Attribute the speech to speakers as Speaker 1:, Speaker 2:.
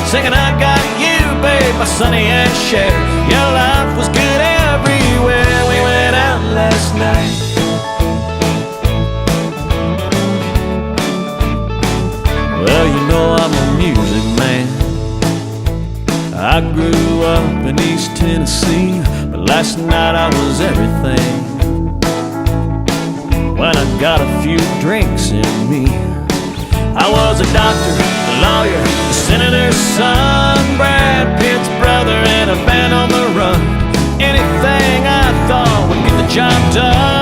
Speaker 1: singing I Got You, babe, by Sonny and Cher. Your life was good everywhere. We went out last night. Well, you know I'm a music man. I grew up in East Tennessee, but last night I was everything. When I got a few drinks in me, I was a doctor, a lawyer, a senator's son, Brad Pitt's brother, and a band on the run. Anything I thought would get the job done.